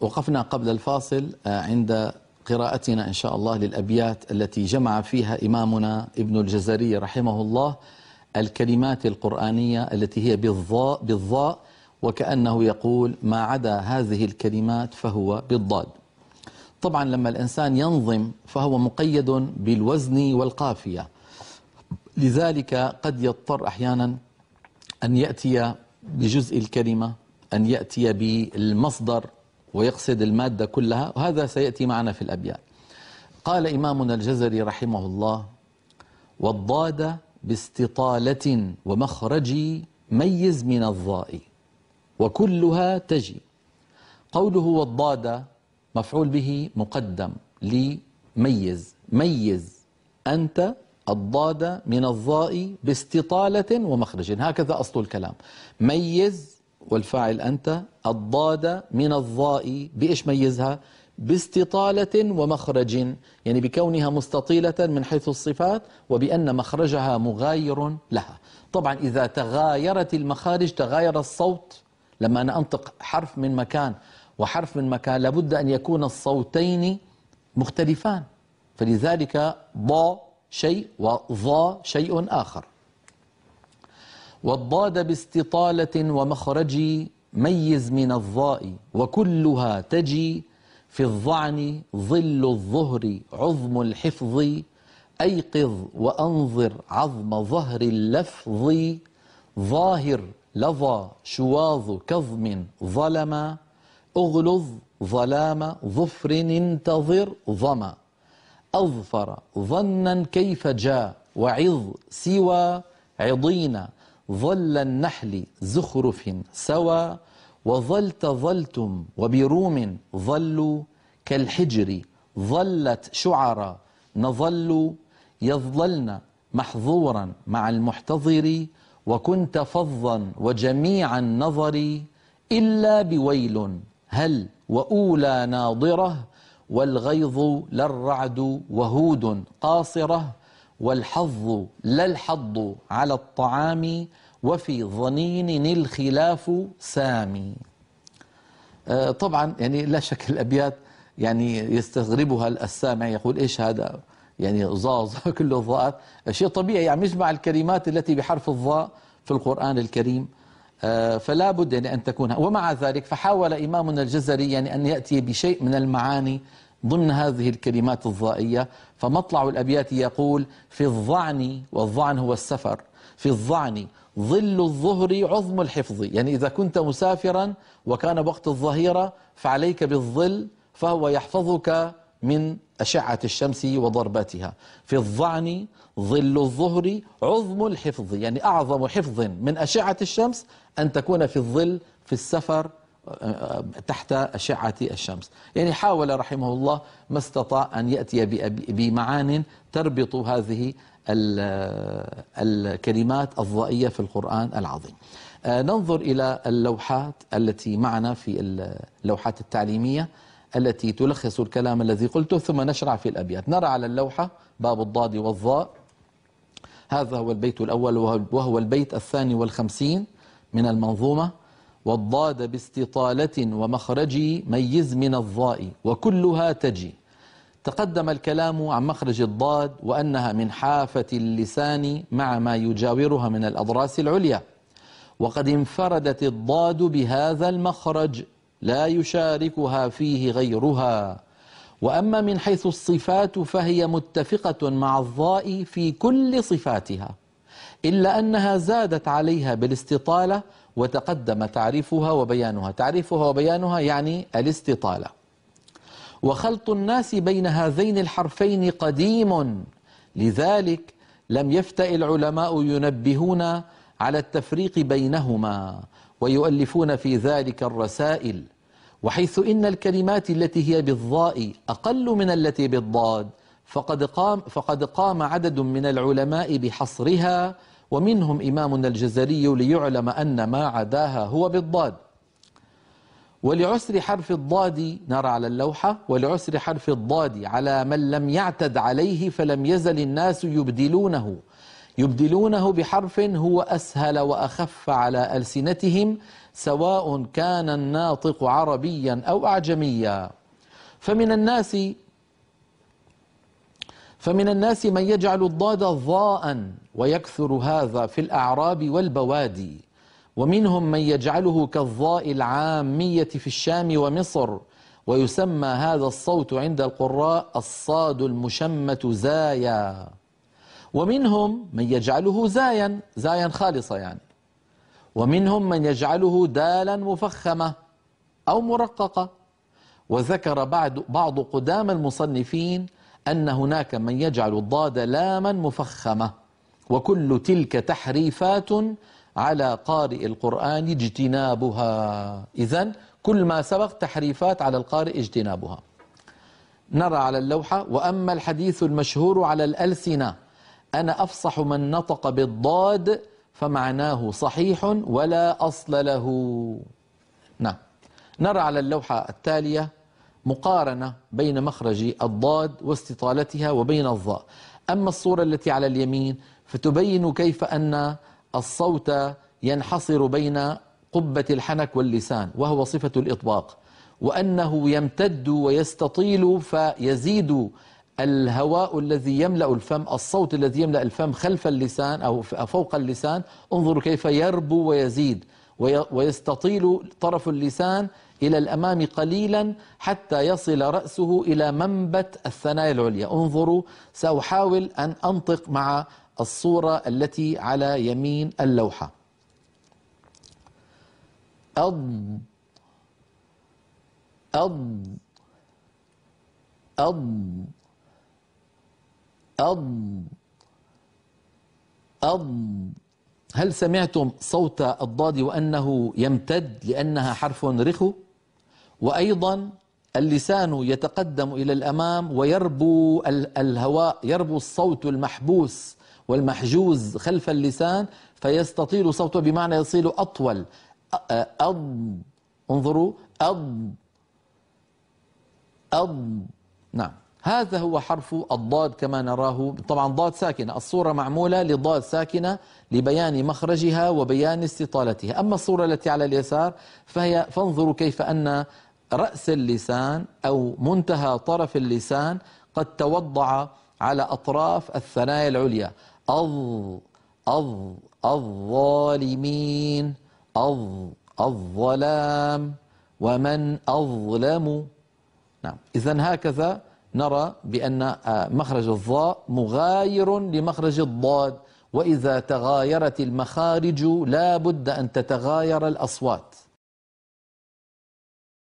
وقفنا قبل الفاصل عند قراءتنا إن شاء الله للأبيات التي جمع فيها إمامنا ابن الجزري رحمه الله الكلمات القرآنية التي هي بالضاء وكأنه يقول ما عدا هذه الكلمات فهو بالضاد. طبعا لما الإنسان ينظم فهو مقيد بالوزن والقافية، لذلك قد يضطر أحيانا أن يأتي بجزء الكلمة، أن يأتي بالمصدر ويقصد المادة كلها، وهذا سيأتي معنا في الأبيات. قال إمامنا الجزري رحمه الله: والضاد باستطالة ومخرج ميز من الضاء وكلها تجي. قوله والضاد مفعول به مقدم لميز، ميز أنت الضاد من الضاء باستطالة ومخرج، هكذا أصل الكلام. ميز والفاعل أنت، الضاد من الضاء بإيش ميزها؟ باستطالة ومخرج، يعني بكونها مستطيلة من حيث الصفات وبأن مخرجها مغاير لها. طبعا إذا تغايرت المخارج تغاير الصوت. لما أنا أنطق حرف من مكان وحرف من مكان لابد أن يكون الصوتين مختلفان، فلذلك ضا شيء وضا شيء آخر. والضاد باستطالة ومخرج ميز من الضاء وكلها تجي. في الظعن ظل الظهر عظم الحفظ أيقظ وأنظر عظم ظهر اللفظ. ظاهر لظى شواظ كظم ظلما أغلظ ظلام ظفر انتظر ظما. أظفر ظنا كيف جاء وعظ سوى عضين ظل النحل زخرف سوى. وظلت ظلتم وبروم ظلوا كالحجر ظلت شعرا نظل. يظللن محظورا مع المحتضر وكنت فظا وجميع النظر. إلا بويل هل وأولى ناضرة والغيظ للرعد وهود قاصرة. والحظ لا الحظ على الطعام وفي ظنين الخلاف سامي. طبعا يعني لا شك الأبيات يعني يستغربها السامع، يقول إيش هذا؟ يعني ظا كله ضاءات، شيء طبيعي، يعني يجمع الكلمات التي بحرف الضاء في القرآن الكريم، فلا بد يعني أن تكون. ومع ذلك فحاول إمامنا الجزري يعني أن يأتي بشيء من المعاني ضمن هذه الكلمات الضائية. فمطلع الأبيات يقول: في الظعن، والظعن هو السفر، في الظعن ظل الظهر عظم الحفظ، يعني إذا كنت مسافرا وكان وقت الظهيرة فعليك بالظل فهو يحفظك من أشعة الشمس وضرباتها. في الظعن ظل الظهر عظم الحفظ، يعني أعظم حفظ من أشعة الشمس أن تكون في الظل في السفر تحت أشعة الشمس. يعني حاول رحمه الله ما استطاع أن يأتي بمعان تربط هذه الكلمات الضائية في القرآن العظيم. ننظر إلى اللوحات التي معنا في اللوحات التعليمية التي تلخص الكلام الذي قلته، ثم نشرع في الأبيات. نرى على اللوحة باب الضاد والضاء، هذا هو البيت الأول وهو البيت 52 من المنظومة. والضاد باستطالة ومخرج ميز من الضاء وكلها تجي. تقدم الكلام عن مخرج الضاد وأنها من حافة اللسان مع ما يجاورها من الأضراس العليا، وقد انفردت الضاد بهذا المخرج لا يشاركها فيه غيرها. وأما من حيث الصفات فهي متفقة مع الضاء في كل صفاتها، إلا أنها زادت عليها بالاستطالة، وتقدم تعريفها وبيانها. تعريفها وبيانها يعني الاستطالة. وخلط الناس بين هذين الحرفين قديم، لذلك لم يفتأ العلماء ينبهون على التفريق بينهما ويؤلفون في ذلك الرسائل. وحيث إن الكلمات التي هي بالضاء أقل من التي بالضاد فقد قام عدد من العلماء بحصرها، ومنهم إمامنا الجزري ليعلم أن ما عداها هو بالضاد. ولعسر حرف الضاد نرى على اللوحة: ولعسر حرف الضاد على من لم يعتد عليه فلم يزل الناس يبدلونه بحرف هو أسهل وأخف على ألسنتهم سواء كان الناطق عربيا أو أعجميا. فمن الناس من يجعل الضاد ضاء ويكثر هذا في الأعراب والبوادي، ومنهم من يجعله كالضاء العامية في الشام ومصر، ويسمى هذا الصوت عند القراء الصاد المشمة زايا. ومنهم من يجعله زايا خالصة يعني. ومنهم من يجعله دالا مفخمة أو مرققة. وذكر بعض قدام المصنفين أن هناك من يجعل الضاد لاما مفخمة، وكل تلك تحريفات على قارئ القرآن اجتنابها. إذن كل ما سبق تحريفات على القارئ اجتنابها. نرى على اللوحة: وأما الحديث المشهور على الألسنة أنا أفصح من نطق بالضاد فمعناه صحيح ولا أصل له. نعم. نرى على اللوحة التالية مقارنة بين مخرج الضاد واستطالتها وبين الضاء. أما الصورة التي على اليمين فتبين كيف أن الصوت ينحصر بين قبة الحنك واللسان، وهو صفة الإطباق، وأنه يمتد ويستطيل فيزيد الهواء الذي يملأ الفم، الصوت الذي يملأ الفم خلف اللسان أو فوق اللسان. انظروا كيف يربو ويزيد ويستطيل طرف اللسان إلى الأمام قليلا حتى يصل رأسه إلى منبت الثنايا العليا. انظروا، سأحاول أن أنطق مع الصورة التي على يمين اللوحة. أض أض أض أض أض. هل سمعتم صوت الضاد وأنه يمتد لأنها حرف رخو؟ وأيضا اللسان يتقدم إلى الأمام ويربو الهواء، يربو الصوت المحبوس والمحجوز خلف اللسان فيستطيل صوته، بمعنى يصير أطول. أض. انظروا، أض أض. نعم، هذا هو حرف الضاد كما نراه. طبعا ضاد ساكنة، الصورة معمولة لضاد ساكنة لبيان مخرجها وبيان استطالتها. أما الصورة التي على اليسار فانظروا كيف أن رأس اللسان أو منتهى طرف اللسان قد توضع على أطراف الثنايا العليا. الظالمين، الظلام، ومن أظلم. نعم، إذن هكذا نرى بأن مخرج الضاء مغاير لمخرج الضاد، وإذا تغايرت المخارج لا بد أن تتغاير الأصوات.